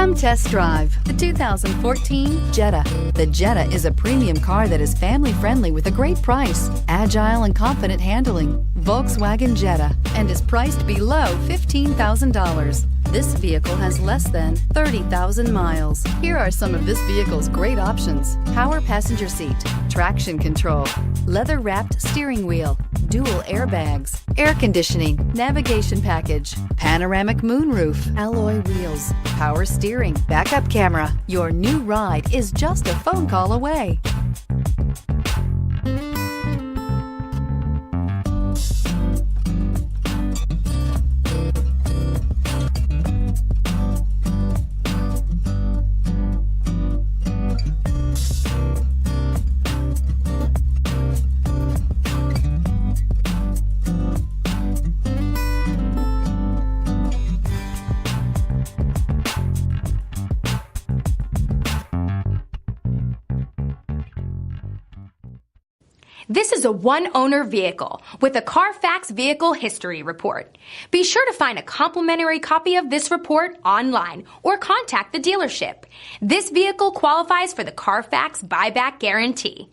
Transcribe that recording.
Come test drive the 2014 Jetta. The Jetta is a premium car that is family-friendly with a great price, agile and confident handling. Volkswagen Jetta, and is priced below $15,000. This vehicle has less than 30,000 miles. Here are some of this vehicle's great options: power passenger seat, traction control, leather-wrapped steering wheel, dual airbags, air conditioning, navigation package, panoramic moonroof, alloy wheels, power steering, backup camera. Your new ride is just a phone call away. This is a one-owner vehicle with a Carfax Vehicle History Report. Be sure to find a complimentary copy of this report online or contact the dealership. This vehicle qualifies for the Carfax Buyback Guarantee.